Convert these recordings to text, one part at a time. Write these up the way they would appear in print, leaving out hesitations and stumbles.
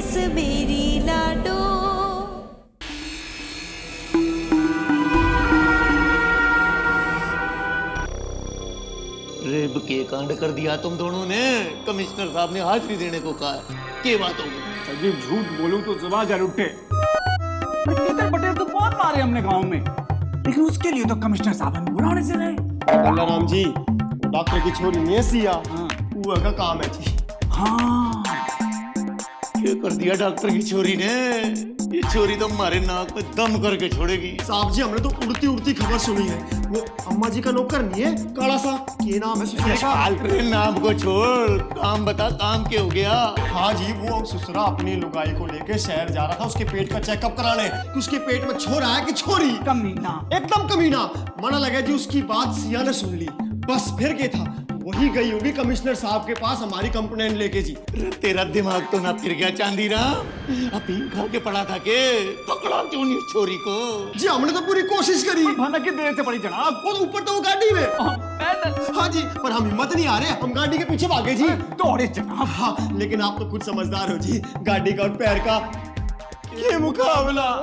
Miss मेरी लाडो। रेब के कांड कर दिया तुम दोनों ने। कमिश्नर साहब ने हाजिरी देने को कहा है। क्या बात होगी? सजीव झूठ बोलूं तो सुबह जल उठे। तीतर पटेल तो बहुत मारे हमने गांव में, लेकिन उसके लिए तो कमिश्नर साहब हमें बुलाने से रहे। बल्लाराम जी, वो डॉक्टर की छोरी नहीं है सिया, वो का काम है जी। हाँ, क्या कर दिया डॉक्टर की छोरी ने? ये छोरी तो हमारे नाक में दम करके छोड़ेगी। साहब जी, हमने तो उड़ती उड़ती खबर सुनी है, वो अम्मा जी का नौकर नहीं है काला सा, ये नाम है ससुरे का। अरे नाम को छोड़, काम बता, काम क्या हो गया? हाँ जी, वो ससुरा अपनी लुगाई को लेके शहर जा रहा था उसके पेट का चेकअप कराने कि उसके पेट में छोरा है कि छोरी। कमीना। एकदम कमीना। मना लगा जी, उसकी बात सिया ने सुन ली, बस फिर क्या था, वही गई होगी कमिश्नर साहब के पास हमारी कंप्लेंट लेके जी। तेरा दिमाग तो ना फिर गया चांदीराम? अफीम खा के पड़ा था के? पकड़ा क्यों नहीं उस छोरी को? जी हमने तो पूरी कोशिश करी। भनक की देर से पड़ी जनाब। वो ऊपर तो वो गाड़ी में। पैदल। हाँ जी, पर हम हिम्मत नहीं आ रहे, हम गाड़ी के पीछे भागे जी। दौड़े जनाब। हाँ, लेकिन आप तो खुद समझदार हो जी, गाड़ी का और पैर का ये मुकाबला।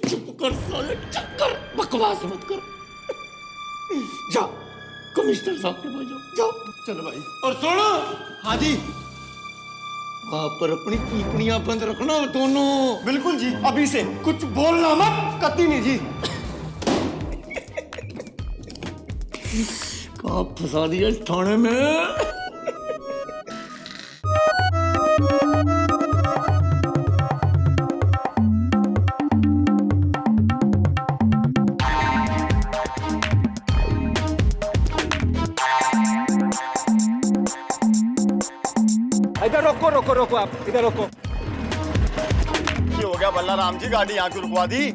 चुप कर साले, चक्कर बकवास मत कर। जाओ कमिश्नर साहब के पास जाओ। चलो भाई। और सुनो, हाँ जी, वहां पर अपनी पीपड़ियां बंद रखना दोनों। बिल्कुल जी, अभी से कुछ बोलना मत, कती नहीं जी। कहाँ फंसा दिया इस थाने में? इधर रोको रोको रोको, आप इधर रोको। ये हो गया बल्लाराम जी, गाड़ी यहाँ क्यों रुकवा दी?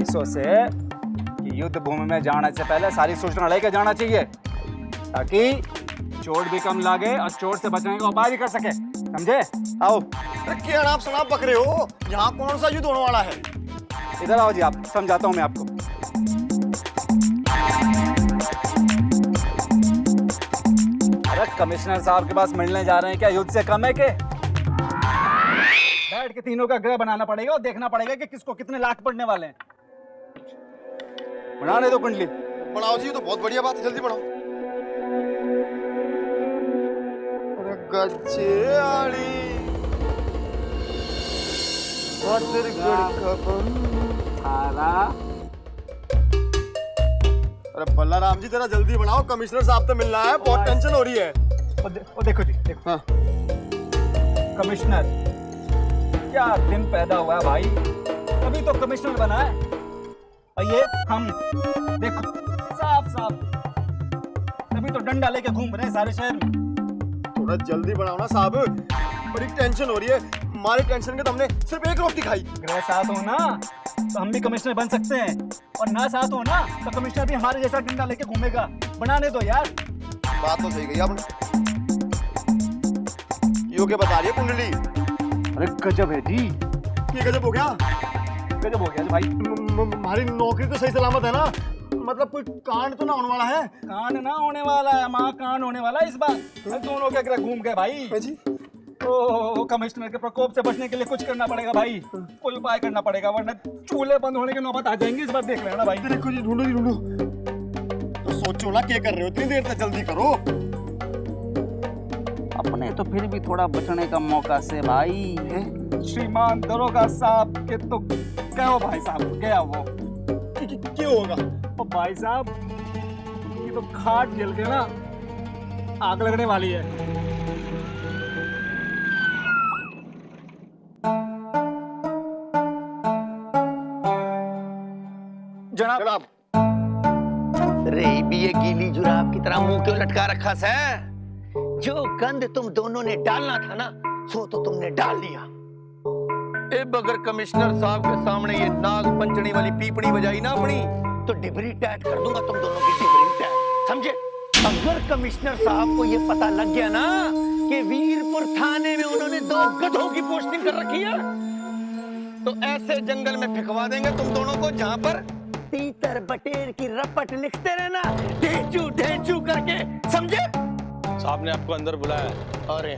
इसो से कि युद्ध भूमि में जाने से पहले सारी सूचना लेके जाना चाहिए, ताकि चोट भी कम लागे और चोट से बचने का उपाय भी कर सके, समझे? आओ क्या आप शराब पकड़े हो? यहाँ कौन सा युद्ध होने वाला है? इधर आओ जी, आप समझाता हूँ मैं आपको। अरे कमिश्नर साहब के पास मिलने जा रहे हैं, क्या युद्ध से कम है के? बैठ के तीनों का ग्रह बनाना पड़ेगा और देखना पड़ेगा कि किसको कितने लाख पड़ने वाले हैं। बनाने दो कुंडली। बढ़ाओ जी, ये तो बहुत बढ़िया बात है, जल्दी बढ़ाओ। अरे गज्जे आली अरे बल्लाराम जी, जरा जल्दी बढ़ाओ, कमिश्नर साहब तो मिलना है, बहुत टेंशन हो रही है। ओ देखो जी, देखो। हाँ। कमिश्नर, क्या दिन पैदा हुआ है भाई, अभी तो कमिश्नर बना है और ये हम देखो साफ साफ अभी तो डंडा लेके घूम रहे हैं सारे शहर में। थोड़ा जल्दी बढ़ाओ ना साहब, बड़ी टेंशन हो रही है। हमारी टेंशन के तो हमने सिर्फ एक रोटी खाई। ग्रह साथ हो ना तो हम भी कमिश्नर बन सकते हैं, और ना साथ हो ना तो कमिश्नर भी हमारे जैसा डंडा लेके घूमेगा। बनाने दो यार। बात तो सही कही आपने। यो क्या बता रही है कुंडली? अरे गजब है जी। ये गजब हो गया? गजब हो गया भाई। हमारी नौकरी तो सही सलामत है ना? मतलब कोई कांड तो ना होने वाला है? कांड ना होने वाला है, माँ कांड होने वाला है इस बार। दोनों के ग्रह घूम गए भाई जी। ओ कमिश्नर के प्रकोप से बचने के लिए कुछ करना पड़ेगा भाई, कोई उपाय करना पड़ेगा, वरना चूल्हे बंद होने की नौबत आ जाएंगी इस बार, देख लेना भाई। देखो जी, ढूंढो जी ढूंढो। तो सोचो ना क्या कर रहे हो, इतनी देर तक जल्दी करो। अपने तो फिर भी थोड़ा बचने का मौका से भाई। श्रीमान दरोगा साहब के तो कहो भाई साहब गया वो। क्या होगा? ओ भाई साहब, ये तो खाट जल के ना आग लगने वाली है। जनाब। रे भी ये गीली जुराब की तरह मुंह क्यों लटका रखा है? जो गंद तुम दोनों ने डालना था ना, सो तो तुमने डाल लिया। अगर कमिश्नर साहब के सामने ये नाग पंचणी वाली पीपड़ी बजाई ना अपनी, तो डिबरी टैट कर दूंगा तुम दोनों की डिबरी टैट, समझे? अगर कमिश्नर साहब को ये पता लग गया ना कि वीरपुर थाने में उन्होंने 2 गधों की पोस्टिंग कर रखी है, तो ऐसे जंगल में फिकवा देंगे तुम दोनों को जहां पर तीतर बटेर की रपट लिखते रहना ढेंचू ढेंचू करके, समझे? साहब ने आपको अंदर बुलाया है। अरे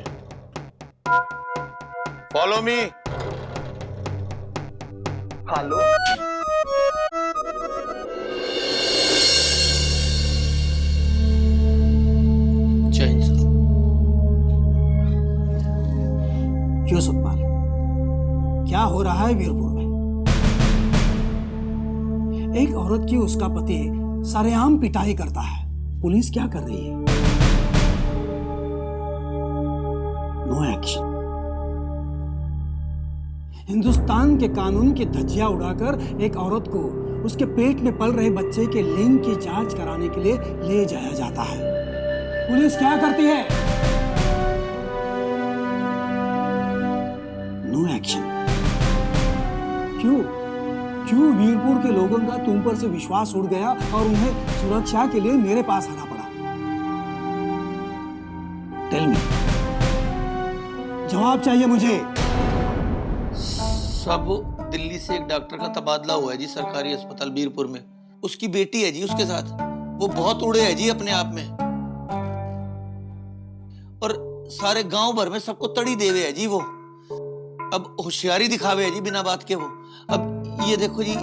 फॉलो मी। हेलो, क्यों सतपाल, क्या हो रहा है वीरपुर में? एक औरत की उसका पति सरेआम पिटाई करता है, पुलिस क्या कर रही है? No action. हिंदुस्तान के कानून की धज्जियां उड़ाकर एक औरत को उसके पेट में पल रहे बच्चे के लिंग की जांच कराने के लिए ले जाया जाता है, पुलिस क्या करती है? No action. क्यों क्यों वीरपुर के लोगों का तुम पर से विश्वास उड़ गया और उन्हें सुरक्षा के लिए मेरे पास आना पड़ा? टेल मी, जवाब चाहिए मुझे। सब दिल्ली से एक डॉक्टर का तबादला हुआ है जी सरकारी अस्पताल वीरपुर में। उसकी बेटी है जी उसके साथ। वो बहुत उड़े है जी अपने आप में, और सारे गांव भर में सबको तड़ी देवे है जी वो। अब होशियारी दिखावे है जी बिना बात के वो। अब ये देखो जी,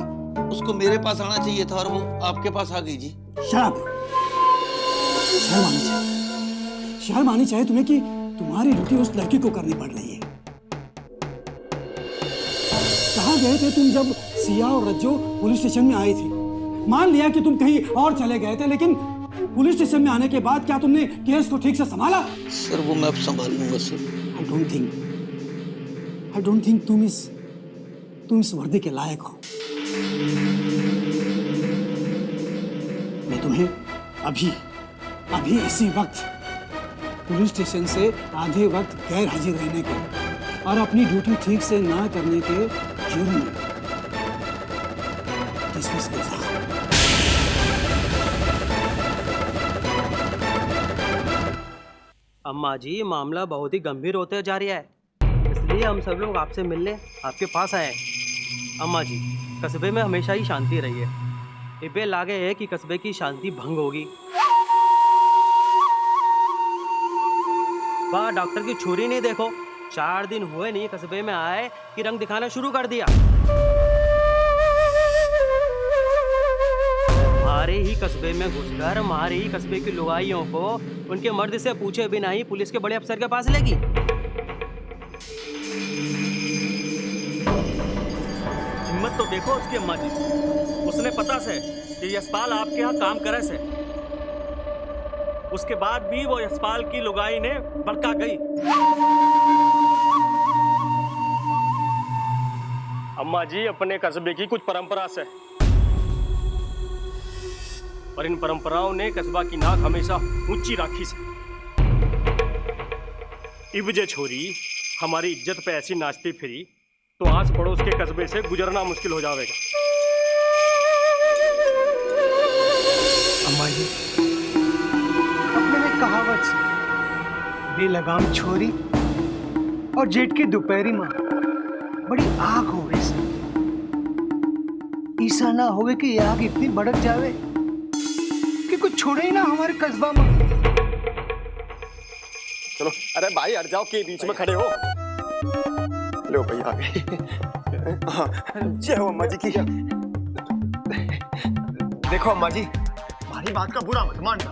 उसको मेरे पास आना चाहिए था और वो आपके पास आ गई जी। शर्म आनी चाहिए, शर्म आनी चाहिए तुम्हें कि तुम्हारी ड्यूटी उस लड़की को करनी पड़ रही है। कहाँ गए थे तुम जब सिया और रज्जो पुलिस स्टेशन में आई थी? मान लिया कि तुम कहीं और चले गए थे, लेकिन पुलिस स्टेशन में आने के बाद क्या तुमने केस को ठीक से संभाला? सर वो मैं अब संभाल लूंगा सर। आई डोंट थिंक तुम इस वर्दी के लायक हो। मैं तुम्हें अभी इसी वक्त पुलिस स्टेशन से आधे वक्त गैर हाजिर रहने के और अपनी ड्यूटी ठीक से ना करने के जुर्म में डिसमिस कर रहा हूं। अम्मा जी, मामला बहुत ही गंभीर होते जा रहा है, इसलिए हम सब लोग आपसे मिलने आपके पास आए हैं। अम्मा जी, कस्बे में हमेशा ही शांति रही है, इबे लागे है कि कस्बे की शांति भंग होगी। वाह, डॉक्टर की छुरी नहीं देखो, 4 दिन हुए नहीं कस्बे में आए कि रंग दिखाना शुरू कर दिया। हमारे ही कस्बे में घुसकर हमारे ही कस्बे की लुगाइयों को उनके मर्द से पूछे बिना ही पुलिस के बड़े अफसर के पास लेगी। हिम्मत तो देखो उसकी अम्मा जी, उसने पता से कि यशपाल आपके यहाँ काम करे से, उसके बाद भी वो यशपाल की लुगाई ने भड़का गई। अम्मा जी, अपने कस्बे की कुछ परंपरा से, और इन परंपराओं ने कस्बा की नाक हमेशा ऊंची राखी से। इब्जे छोरी हमारी इज्जत पे ऐसी नाचती फिरी तो आस पड़ोस के कस्बे से गुजरना मुश्किल हो जाएगा। अम्मा जी, अपने में कहावत से, बेलगाम छोरी और जेठ की दोपहरी माँ बड़ी आग हो गई से। ऐसा ना होवे कि ये आग इतनी भड़क जावे कि कुछ छोड़े ही ना हमारे कस्बा में। चलो, अरे भाई हट जाओ, के बीच में खड़े हो। लो भाई आ गए। जय हो अम्मा जी की। देखो अम्मा जी, हमारी बात का बुरा मत मानना।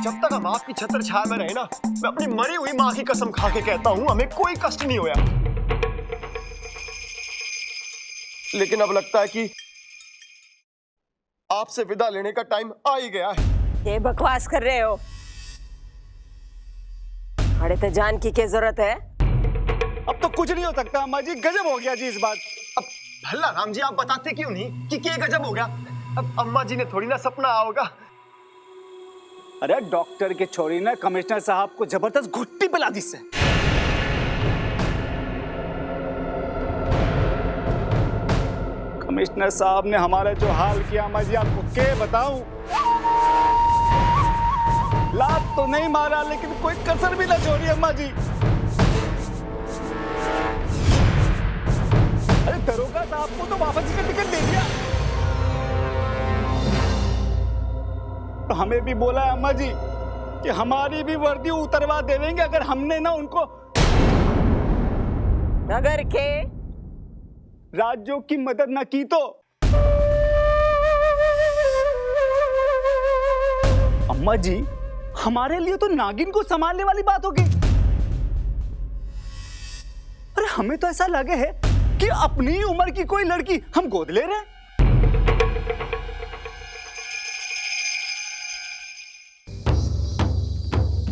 जब तक हम आपकी छत्र छाया में रहे ना, मैं अपनी मरी हुई माँ की कसम खा के कहता हूँ, हमें कोई कष्ट नहीं होया। लेकिन अब लगता है कि आपसे विदा लेने का टाइम आ ही गया है। ये बकवास कर रहे हो? अरे तो जान की क्या जरूरत है? अब तो कुछ नहीं हो सकता अम्मा जी, गजब हो गया जी इस बात। अब भल्ला राम जी, आप बताते क्यों नहीं कि क्या गजब हो गया? अब अम्मा जी ने थोड़ी ना सपना होगा। अरे डॉक्टर के छोरी ने कमिश्नर साहब को जबरदस्त घुट्टी पिला दी से। कमिश्नर साहब ने हमारा जो हाल किया अम्मा जी, आपको क्या बताऊं। लात तो नहीं मारा, लेकिन कोई कसर भी ना छोड़ी अम्मा जी। अरे दरोगा साहब को तो वापसी का टिकट दे दिया, हमें भी बोला है अम्मा जी कि हमारी भी वर्दी उतरवा देवेंगे अगर हमने ना उनको अगर के राज्यों की मदद ना की तो। अम्मा जी, हमारे लिए तो नागिन को संभालने वाली बात होगी। अरे हमें तो ऐसा लगे है कि अपनी उम्र की कोई लड़की हम गोद ले रहे हैं।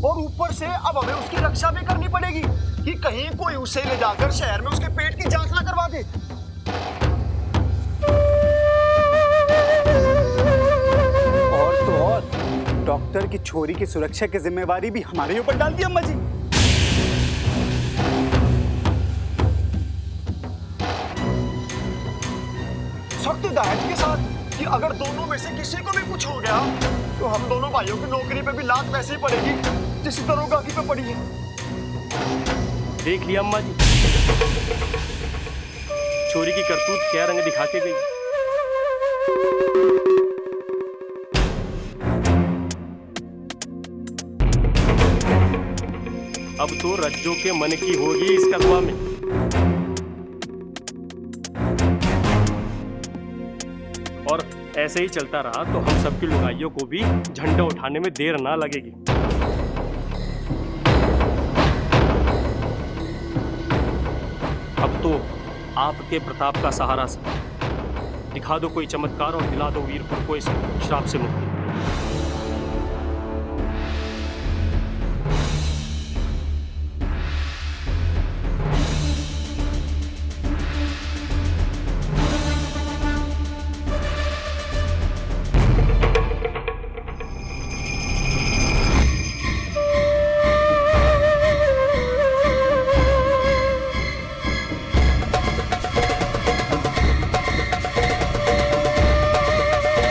और ऊपर से अब हमें उसकी रक्षा भी करनी पड़ेगी कि कहीं कोई उसे ले जाकर शहर में उसके पेट की जांच ना करवा दे। और तो और डॉक्टर की छोरी की सुरक्षा की जिम्मेवारी भी हमारे ऊपर डाल दी अम्मा जी। सख्त हिदायत के साथ कि अगर दोनों में से किसी को भी कुछ हो गया तो हम दोनों भाइयों की नौकरी पे भी लात वैसे ही पड़ेगी जिस दरोगा की पे पड़ी है। देख लिया अम्मा जी, छोरी की करतूत क्या रंग दिखा के गई। अब तो रज्जो के मन की होगी इस कस्बा में। और ऐसे ही चलता रहा तो हम सबकी लुगाइयों को भी झंडा उठाने में देर ना लगेगी। अब तो आपके प्रताप का सहारा से दिखा दो कोई चमत्कार और दिला दो वीरपुर को इस श्राप से मुक्ति।